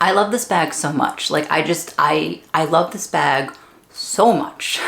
I love this bag so much. Like I love this bag so much.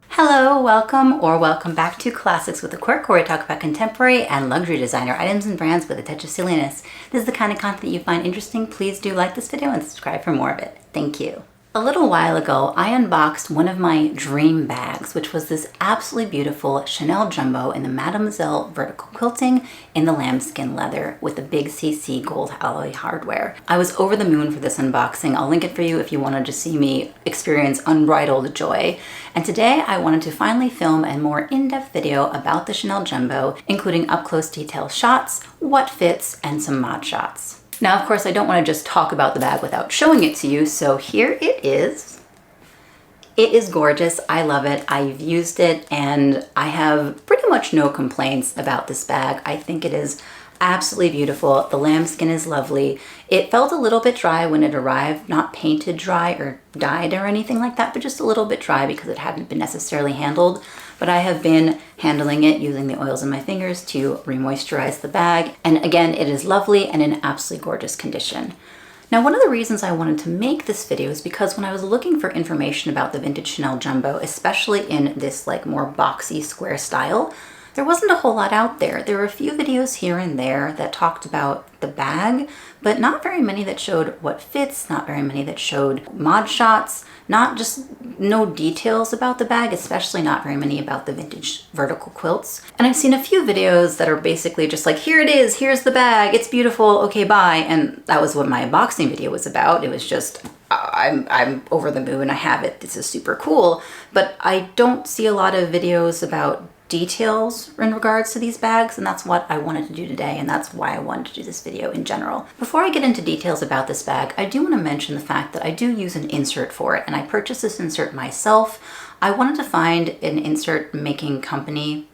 Hello, welcome back to Classics with a Quirk, where we talk about contemporary and luxury designer items and brands with a touch of silliness. This is the kind of content you find interesting. Please do like this video and subscribe for more of it. Thank you. A little while ago, I unboxed one of my dream bags, which was this absolutely beautiful Chanel Jumbo in the Mademoiselle vertical quilting in the lambskin leather with the big CC gold alloy hardware. I was over the moon for this unboxing. I'll link it for you if you wanted to see me experience unbridled joy. And today I wanted to finally film a more in-depth video about the Chanel Jumbo, including up-close detail shots, what fits, and some mod shots. Now, of course, I don't want to just talk about the bag without showing it to you, so here it is. It is gorgeous. I love it. I've used it, and I have pretty much no complaints about this bag. I think it is absolutely beautiful. The lambskin is lovely. It felt a little bit dry when it arrived, not painted dry or dyed or anything like that, but just a little bit dry because it hadn't been necessarily handled. But I have been handling it using the oils in my fingers to re-moisturize the bag. And again, it is lovely and in absolutely gorgeous condition. Now, one of the reasons I wanted to make this video is because when I was looking for information about the vintage Chanel Jumbo, especially in this like more boxy square style, there wasn't a whole lot out there. There were a few videos here and there that talked about the bag, but not very many that showed what fits, not very many that showed mod shots, no details about the bag, especially not very many about the vintage vertical quilts. And I've seen a few videos that are basically just like, here it is, here's the bag, it's beautiful, okay, bye. And that was what my unboxing video was about. It was just, I'm over the moon, I have it, this is super cool. But I don't see a lot of videos about details in regards to these bags, and that's what I wanted to do today, and that's why I wanted to do this video in general. Before I get into details about this bag, I do want to mention the fact that I do use an insert for it, and I purchased this insert myself. I wanted to find an insert making company,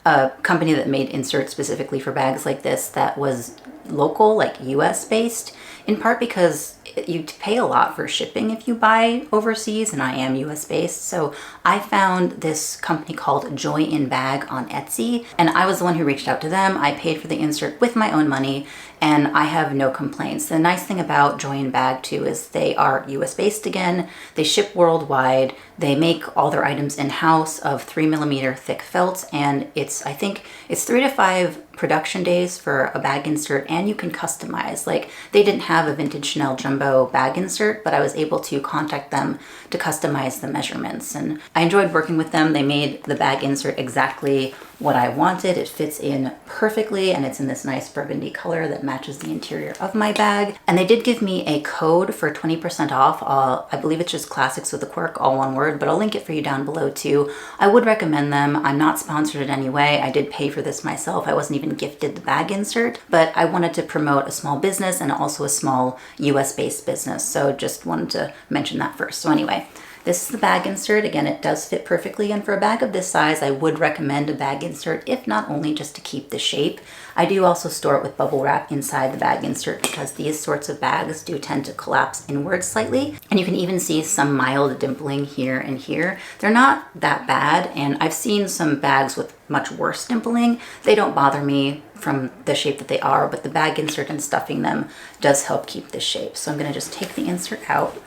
a company that made inserts specifically for bags like this that was local, like US based, in part because you pay a lot for shipping if you buy overseas, and I am US based. So I found this company called Joy in Bag on Etsy, and I was the one who reached out to them. I paid for the insert with my own money, and I have no complaints. The nice thing about Joy in Bag too is they are US based again. They ship worldwide. They make all their items in-house of 3mm thick felt, and I think it's 3 to 5 production days for a bag insert, and you can customize. Like, they didn't have a vintage Chanel Jumbo bag insert, but I was able to contact them to customize the measurements, and I enjoyed working with them. They made the bag insert exactly what I wanted. It fits in perfectly, and it's in this nice burgundy color that matches the interior of my bag. And they did give me a code for 20% off. I believe it's just Classics with a Quirk, all one word, but I'll link it for you down below too. I would recommend them. I'm not sponsored in any way. I did pay for this myself. I wasn't even gifted the bag insert, but I wanted to promote a small business and also a small US based business. So just wanted to mention that first. So anyway, this is the bag insert. Again, it does fit perfectly, and for a bag of this size, I would recommend a bag insert, if not only just to keep the shape. I do also store it with bubble wrap inside the bag insert because these sorts of bags do tend to collapse inwards slightly, and you can even see some mild dimpling here and here. They're not that bad, and I've seen some bags with much worse dimpling. They don't bother me from the shape that they are, but the bag insert and stuffing them does help keep the shape. So I'm going to just take the insert out.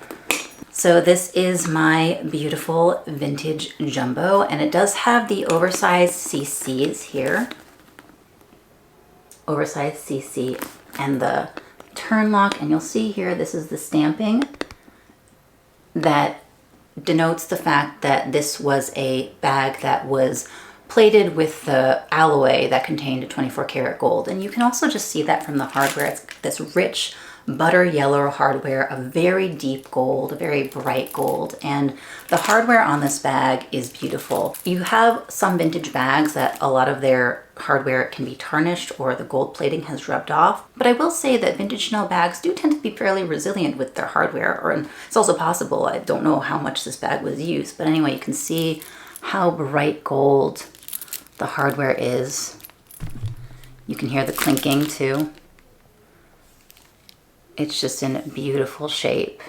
So this is my beautiful vintage Jumbo, and it does have the oversized CCs here. Oversized CC and the turn lock, and you'll see here, this is the stamping that denotes the fact that this was a bag that was plated with the alloy that contained 24 karat gold. And you can also just see that from the hardware. It's this rich butter yellow hardware, a very deep gold, a very bright gold, and the hardware on this bag is beautiful. You have some vintage bags that a lot of their hardware can be tarnished or the gold plating has rubbed off, but I will say that vintage Chanel bags do tend to be fairly resilient with their hardware, or it's also possible, I don't know how much this bag was used, but anyway, you can see how bright gold the hardware is. You can hear the clinking too. It's just in beautiful shape,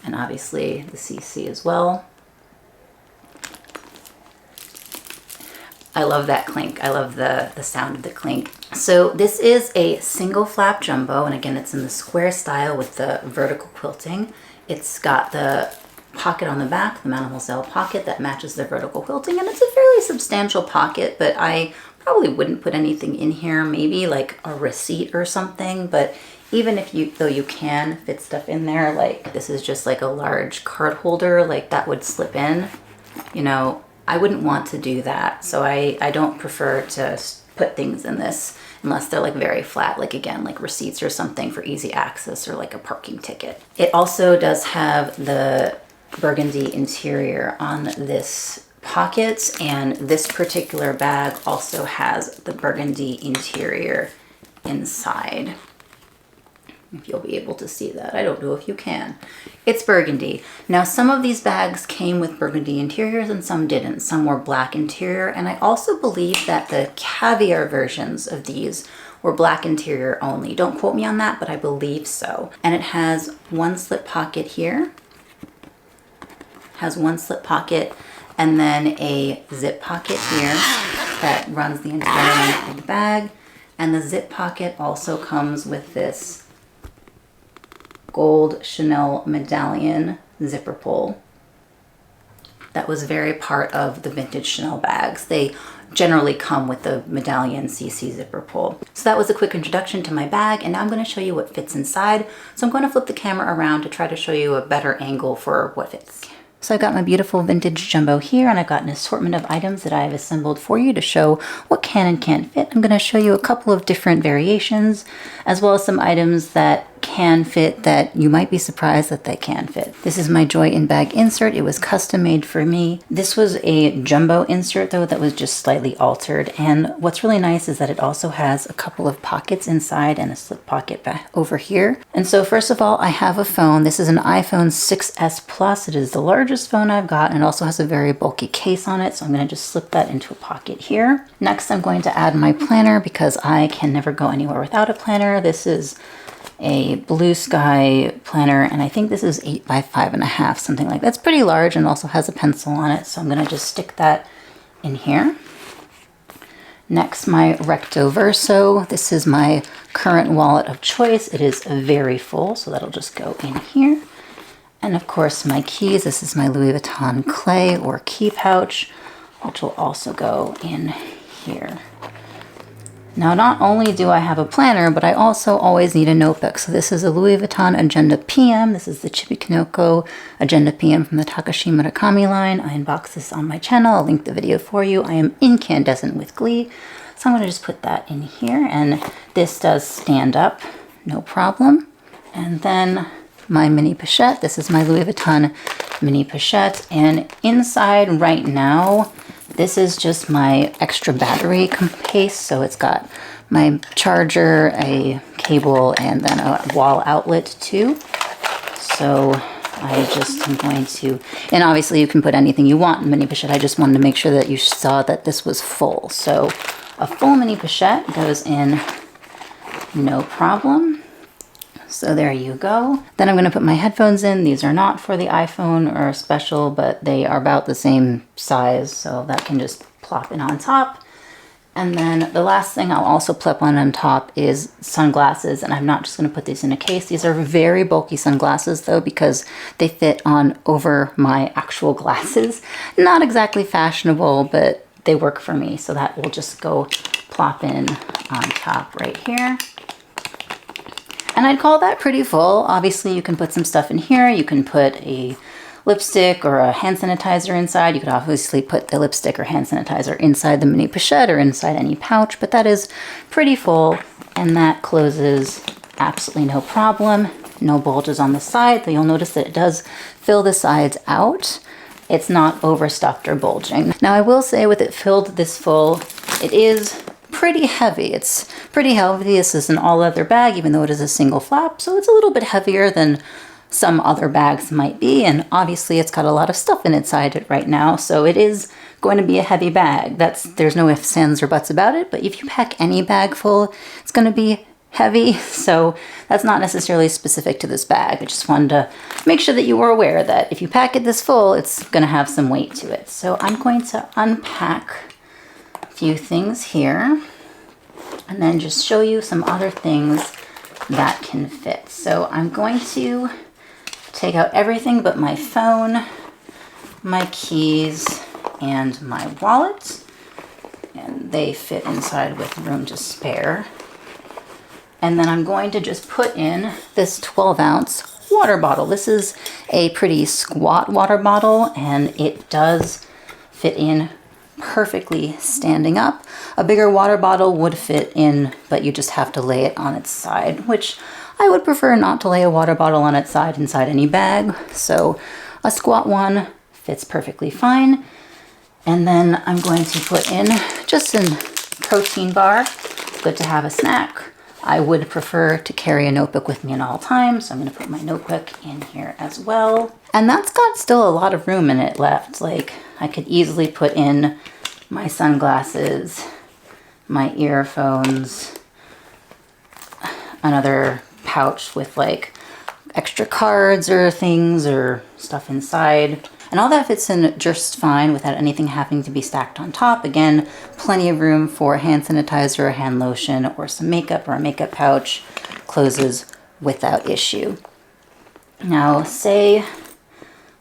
and obviously the CC as well. I love that clink. I love the sound of the clink. So this is a single flap jumbo, and again, it's in the square style with the vertical quilting. It's got the pocket on the back, the mademoiselle pocket that matches the vertical quilting, and it's a fairly substantial pocket, but I probably wouldn't put anything in here, maybe like a receipt or something, but even if you, though you can fit stuff in there, like this is just like a large card holder, like that would slip in, you know, I wouldn't want to do that. So I don't prefer to put things in this unless they're like very flat, like again, like receipts or something for easy access or like a parking ticket. It also does have the burgundy interior on this pocket, and this particular bag also has the burgundy interior inside. If you'll be able to see that. I don't know if you can. It's burgundy. Now, some of these bags came with burgundy interiors and some didn't. Some were black interior, and I also believe that the caviar versions of these were black interior only. Don't quote me on that, but I believe so. And it has one slip pocket here. Has one slip pocket and then a zip pocket here that runs the entire length of the bag. And the zip pocket also comes with this gold Chanel medallion zipper pull that was very part of the vintage Chanel bags. They generally come with the medallion CC zipper pull. So that was a quick introduction to my bag, and now I'm going to show you what fits inside. So I'm going to flip the camera around to try to show you a better angle for what fits. So I've got my beautiful vintage jumbo here, and I've got an assortment of items that I've assembled for you to show what can and can't fit. I'm going to show you a couple of different variations, as well as some items that can fit that you might be surprised that they can fit. This is my Joy in Bag insert. It was custom made for me. This was a jumbo insert though that was just slightly altered, and what's really nice is that it also has a couple of pockets inside and a slip pocket back over here. And so first of all, I have a phone. This is an iPhone 6s Plus. It is the largest phone I've got, and it also has a very bulky case on it, so I'm going to just slip that into a pocket here. Next, I'm going to add my planner because I can never go anywhere without a planner. This is a Blue Sky planner, and I think this is 8 by 5.5, something like that. It's pretty large and also has a pencil on it, so I'm going to just stick that in here. Next, my Recto Verso. This is my current wallet of choice. It is very full, so that'll just go in here. And of course, my keys. This is my Louis Vuitton clay or key pouch, which will also go in here. Now, not only do I have a planner, but I also always need a notebook. So this is a Louis Vuitton Agenda PM. This is the Chibi Kinoko Agenda PM from the Takashi Murakami line. I unboxed this on my channel. I'll link the video for you. I am incandescent with glee. So I'm going to just put that in here. And this does stand up, no problem. And then my mini pochette. This is my Louis Vuitton mini pochette. And inside right now, this is just my extra battery case. So it's got my charger, a cable, and then a wall outlet too. So I just am going to, and obviously you can put anything you want in mini pochette. I just wanted to make sure that you saw that this was full. So a full mini pochette goes in no problem. So there you go. Then I'm going to put my headphones in. These are not for the iPhone or special, but they are about the same size, so that can just plop in on top. And then the last thing I'll also plop on top is sunglasses, and I'm not just going to put these in a case. These are very bulky sunglasses though, because they fit on over my actual glasses. Not exactly fashionable, but they work for me, so that will just go plop in on top right here. And I'd call that pretty full. Obviously, you can put some stuff in here. You can put a lipstick or a hand sanitizer inside. You could obviously put the lipstick or hand sanitizer inside the mini pochette or inside any pouch, but that is pretty full, and that closes absolutely no problem. No bulges on the side, though you'll notice that it does fill the sides out. It's not overstuffed or bulging. Now, I will say with it filled this full, it is pretty heavy. It's pretty heavy. This is an all leather bag, even though it is a single flap, so it's a little bit heavier than some other bags might be, and obviously it's got a lot of stuff inside it right now, so it is going to be a heavy bag. There's no ifs, ands, or buts about it, but if you pack any bag full, it's going to be heavy, so that's not necessarily specific to this bag. I just wanted to make sure that you were aware that if you pack it this full, it's going to have some weight to it. So I'm going to unpack few things here and then just show you some other things that can fit. So I'm going to take out everything but my phone, my keys, and my wallet. And they fit inside with room to spare. And then I'm going to just put in this 12-ounce water bottle. This is a pretty squat water bottle, and it does fit in perfectly standing up. A bigger water bottle would fit in, but you just have to lay it on its side, which I would prefer not to lay a water bottle on its side inside any bag. So a squat one fits perfectly fine. And then I'm going to put in just a protein bar. Good to have a snack. I would prefer to carry a notebook with me at all times, so I'm going to put my notebook in here as well. And that's got still a lot of room in it left. Like, I could easily put in my sunglasses, my earphones, another pouch with like extra cards or things or stuff inside. And all that fits in just fine without anything having to be stacked on top. Again, plenty of room for hand sanitizer, hand lotion, or some makeup or a makeup pouch. Closes without issue. Now, say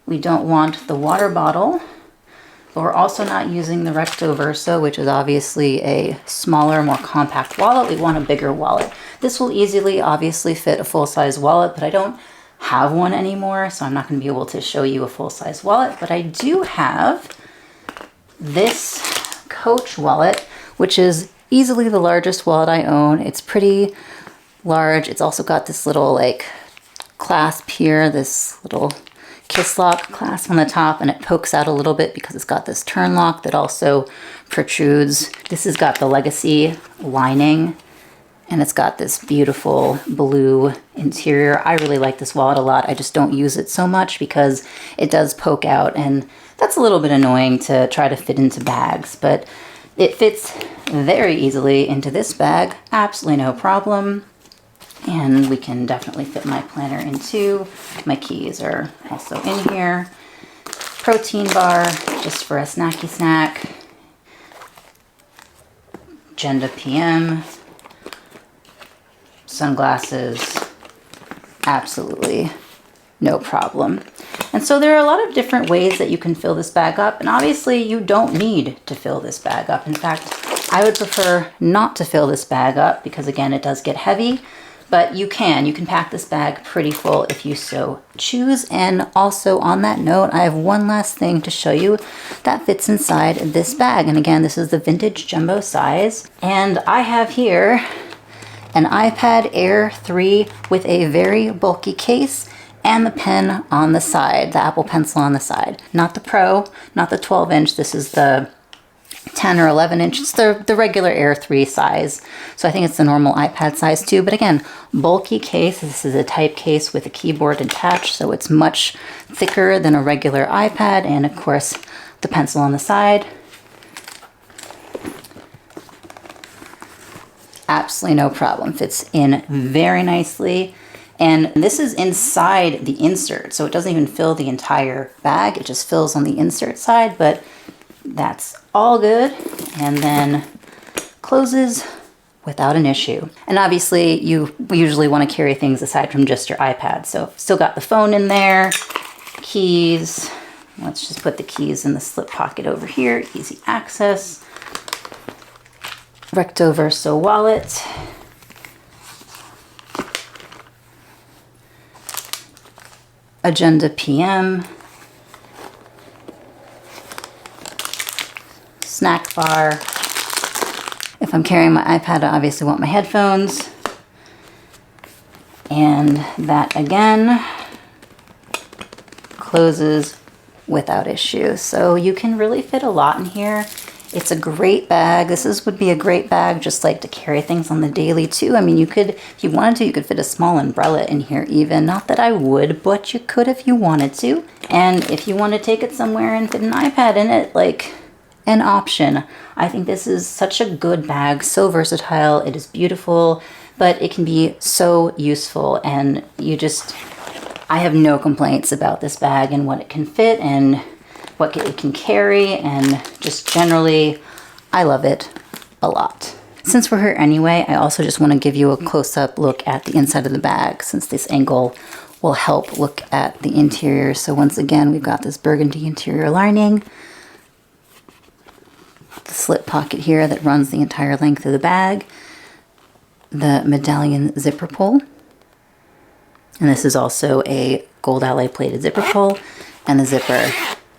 we don't want the water bottle, but we're also not using the recto verso, which is obviously a smaller, more compact wallet. We want a bigger wallet. This will easily, obviously, fit a full-size wallet, but I don't have one anymore, so I'm not going to be able to show you a full-size wallet. But I do have this Coach wallet, which is easily the largest wallet I own. It's pretty large. It's also got this little like clasp here, this little kiss lock clasp on the top, and it pokes out a little bit because it's got this turn lock that also protrudes. This has got the Legacy lining, and it's got this beautiful blue interior. I really like this wallet a lot. I just don't use it so much because it does poke out, and that's a little bit annoying to try to fit into bags, but it fits very easily into this bag, absolutely no problem. And we can definitely fit my planner in too. My keys are also in here. Protein bar, just for a snacky snack. Agenda PM. Sunglasses, absolutely no problem. And so there are a lot of different ways that you can fill this bag up, and obviously you don't need to fill this bag up. In fact, I would prefer not to fill this bag up because, again, it does get heavy, but you can pack this bag pretty full if you so choose. And also on that note, I have one last thing to show you that fits inside this bag. And again, this is the vintage jumbo size, and I have here an iPad Air 3 with a very bulky case and the pen on the side, the Apple Pencil on the side. Not the Pro, not the 12-inch. This is the 10 or 11 inch. It's the regular Air 3 size. So I think it's the normal iPad size too. But again, bulky case. This is a type case with a keyboard attached, so it's much thicker than a regular iPad. And of course, the pencil on the side. Absolutely no problem. Fits in very nicely. And this is inside the insert, so it doesn't even fill the entire bag. It just fills on the insert side, but that's all good. And then closes without an issue. And obviously you usually want to carry things aside from just your iPad. So still got the phone in there, keys. Let's just put the keys in the slip pocket over here, easy access. Recto verso wallet. Agenda PM. Snack bar. If I'm carrying my iPad, I obviously want my headphones. And that again closes without issue. So you can really fit a lot in here. It's a great bag. Would be a great bag just like to carry things on the daily too. I mean, you could, if you wanted to, you could fit a small umbrella in here even. Not that I would, but you could if you wanted to. And if you want to take it somewhere and fit an iPad in it, like an option. I think this is such a good bag, so versatile. It is beautiful, but it can be so useful, and I have no complaints about this bag and what it can fit and what it can carry, and just generally, I love it a lot. Since we're here anyway, I also just want to give you a close-up look at the inside of the bag, since this angle will help look at the interior. So once again, we've got this burgundy interior lining, the slip pocket here that runs the entire length of the bag, the medallion zipper pull, and this is also a gold alloy plated zipper pull, and the zipper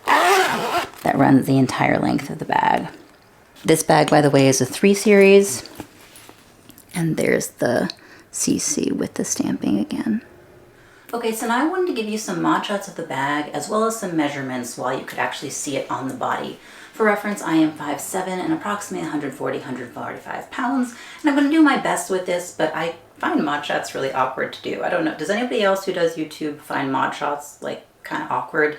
that runs the entire length of the bag. This bag, by the way, is a 3 series, and there's the CC with the stamping again. Okay, so now I wanted to give you some mod shots of the bag as well as some measurements while you could actually see it on the body. For reference, I am 5'7" and approximately 140, 145 pounds, and I'm going to do my best with this, but I find mod shots really awkward to do. I don't know, does anybody else who does YouTube find mod shots like kind of awkward?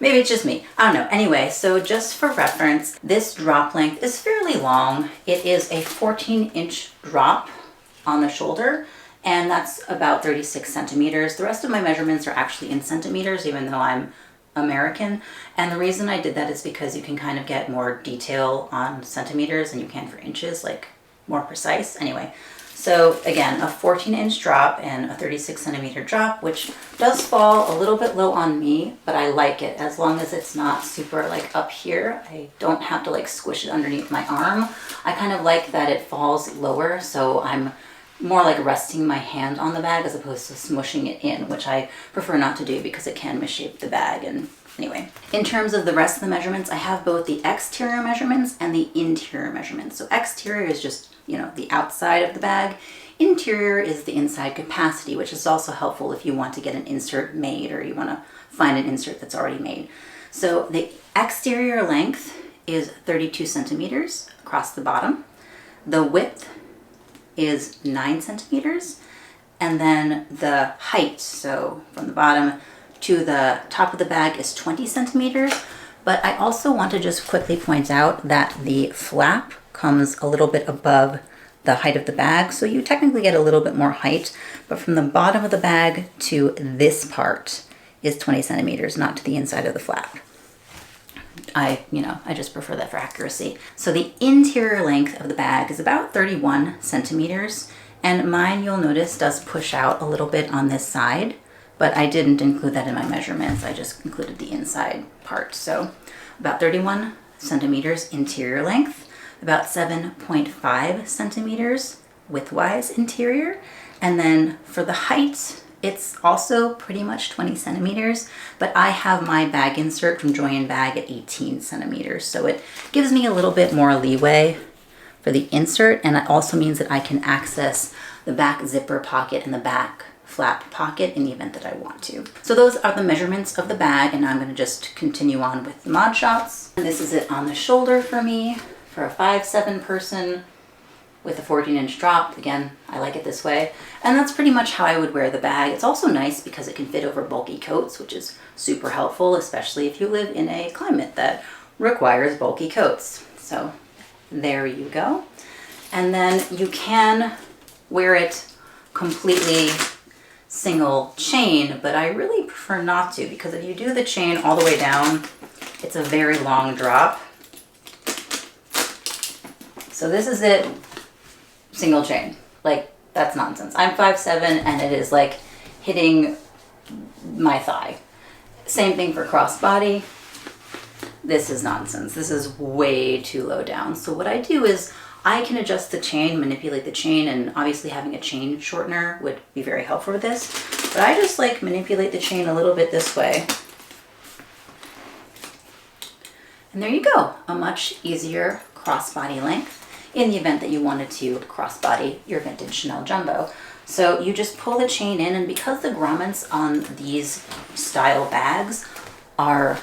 Maybe it's just me. I don't know. Anyway, so just for reference, this drop length is fairly long. It is a 14-inch drop on the shoulder, and that's about 36 centimeters. The rest of my measurements are actually in centimeters, even though I'm American. And the reason I did that is because you can kind of get more detail on centimeters than you can for inches, like more precise. Anyway, so again, a 14-inch drop and a 36 centimeter drop, which does fall a little bit low on me, but I like it as long as it's not super like up here. I don't have to like squish it underneath my arm. I kind of like that it falls lower, so I'm more like resting my hand on the bag as opposed to smushing it in, which I prefer not to do because it can misshape the bag. And anyway, in terms of the rest of the measurements, I have both the exterior measurements and the interior measurements. So exterior is just, you know, the outside of the bag. Interior is the inside capacity, which is also helpful if you want to get an insert made or you want to find an insert that's already made. So the exterior length is 32 centimeters across the bottom. The width is 9 centimeters, and then the height, so from the bottom to the top of the bag, is 20 centimeters. But I also want to just quickly point out that the flap comes a little bit above the height of the bag, so you technically get a little bit more height, but from the bottom of the bag to this part is 20 centimeters, not to the inside of the flap. I just prefer that for accuracy. So the interior length of the bag is about 31 centimeters, and mine, you'll notice, does push out a little bit on this side, but I didn't include that in my measurements. I just included the inside part. So about 31 centimeters interior length, about 7.5 centimeters widthwise interior, and then for the height, it's also pretty much 20 centimeters, but I have my bag insert from Joy & Bag at 18 centimeters. So it gives me a little bit more leeway for the insert, and it also means that I can access the back zipper pocket and the back flap pocket in the event that I want to. So those are the measurements of the bag, and I'm going to just continue on with the mod shots. And this is it on the shoulder for me, for a 5'7" person with a 14-inch drop. Again, I like it this way. And that's pretty much how I would wear the bag. It's also nice because it can fit over bulky coats, which is super helpful, especially if you live in a climate that requires bulky coats. So there you go. And then you can wear it completely single chain, but I really prefer not to, because if you do the chain all the way down, it's a very long drop. So this is it, single chain. Like, that's nonsense. I'm 5'7" and it is like hitting my thigh. Same thing for crossbody. This is nonsense. This is way too low down. So what I do is I can adjust the chain, manipulate the chain, and obviously having a chain shortener would be very helpful with this. But I just like manipulate the chain a little bit this way. And there you go, a much easier crossbody length in the event that you wanted to crossbody your vintage Chanel Jumbo. So you just pull the chain in, and because the grommets on these style bags are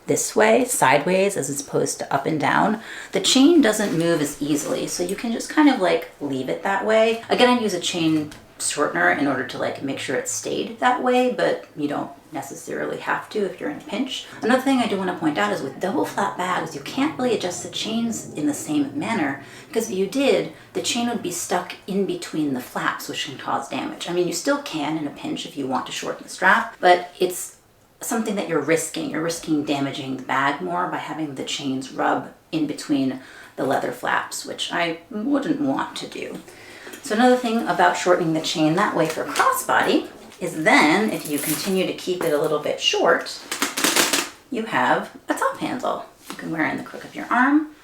this way, sideways, as opposed to up and down, the chain doesn't move as easily. So you can just kind of like leave it that way. Again, I use a chain shortener in order to like make sure it stayed that way, but you don't necessarily have to if you're in a pinch. Another thing I do want to point out is with double flap bags, you can't really adjust the chains in the same manner, because if you did, the chain would be stuck in between the flaps, which can cause damage. I mean, you still can in a pinch if you want to shorten the strap, but it's something that you're risking. You're risking damaging the bag more by having the chains rub in between the leather flaps, which I wouldn't want to do. So another thing about shortening the chain that way for crossbody is then if you continue to keep it a little bit short, you have a top handle. You can wear it in the crook of your arm.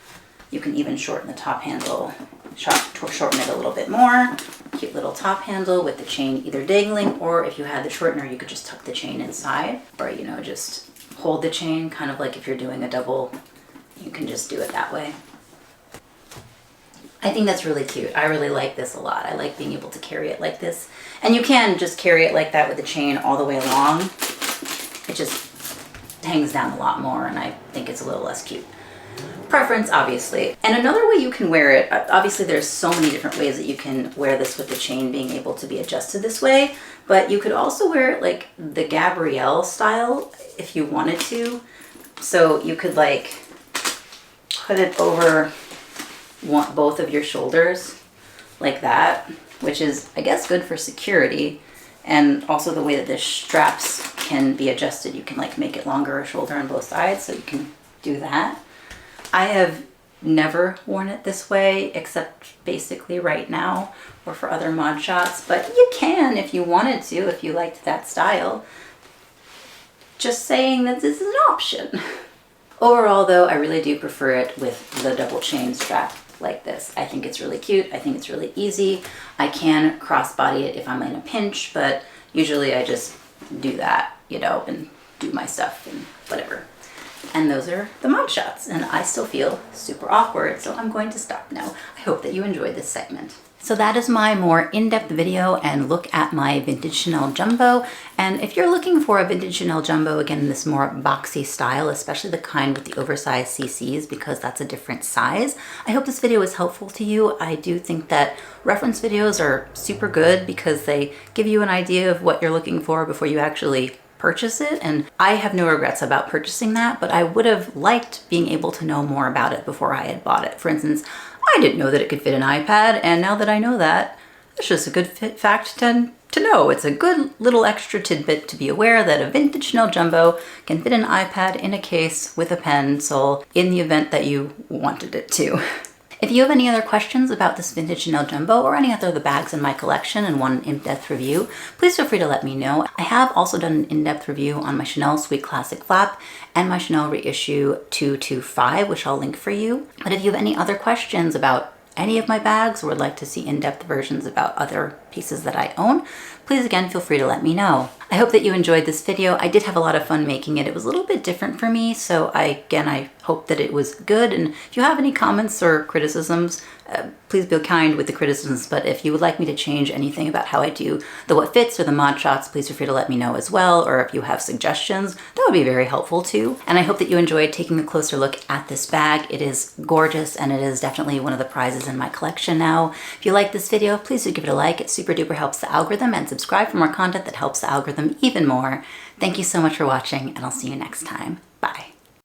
You can even shorten the top handle, shorten it a little bit more. Cute little top handle with the chain either dangling, or if you had the shortener, you could just tuck the chain inside, or, you know, just hold the chain, kind of like if you're doing a double, you can just do it that way. I think that's really cute. I really like this a lot. I like being able to carry it like this. And you can just carry it like that with the chain all the way along. It just hangs down a lot more, and I think it's a little less cute. Preference, obviously. And another way you can wear it, obviously there's so many different ways that you can wear this with the chain being able to be adjusted this way, but you could also wear it like the Gabrielle style if you wanted to. So you could like put it over both of your shoulders like that, which is, I guess, good for security. And also the way that the straps can be adjusted, you can like make it longer a shoulder on both sides, so you can do that. I have never worn it this way, except basically right now or for other mod shots, but you can if you wanted to, if you liked that style. Just saying that this is an option. Overall though, I really do prefer it with the double chain strap like this. I think it's really cute. I think it's really easy. I can crossbody it if I'm in a pinch, but usually I just do that, you know, and do my stuff and whatever. And those are the mod shots, and I still feel super awkward, so I'm going to stop now. I hope that you enjoyed this segment. So that is my more in-depth video and look at my vintage Chanel Jumbo. And if you're looking for a vintage Chanel Jumbo, again, in this more boxy style, especially the kind with the oversized CCs, because that's a different size, I hope this video was helpful to you. I do think that reference videos are super good because they give you an idea of what you're looking for before you actually purchase it, and I have no regrets about purchasing that, but I would have liked being able to know more about it before I had bought it. For instance, I didn't know that it could fit an iPad, and now that I know that, it's just a good fact to know. It's a good little extra tidbit to be aware that a vintage Chanel Jumbo can fit an iPad in a case with a pencil in the event that you wanted it to. If you have any other questions about this vintage Chanel Jumbo or any other of the bags in my collection and want an in-depth review, please feel free to let me know. I have also done an in-depth review on my Chanel Sweet Classic Flap and my Chanel Reissue 225, which I'll link for you. But if you have any other questions about any of my bags or would like to see in-depth versions about other pieces that I own, please again feel free to let me know. I hope that you enjoyed this video. I did have a lot of fun making it. It was a little bit different for me, so I hope that it was good. And if you have any comments or criticisms, please be kind with the criticisms, but if you would like me to change anything about how I do the what fits or the mod shots, please feel free to let me know as well, or if you have suggestions, that would be very helpful too. And I hope that you enjoyed taking a closer look at this bag. It is gorgeous, and it is definitely one of the prizes in my collection now. If you like this video, please do give it a like. It super duper helps the algorithm, and subscribe for more content that helps the algorithm even more. Thank you so much for watching, and I'll see you next time. Bye.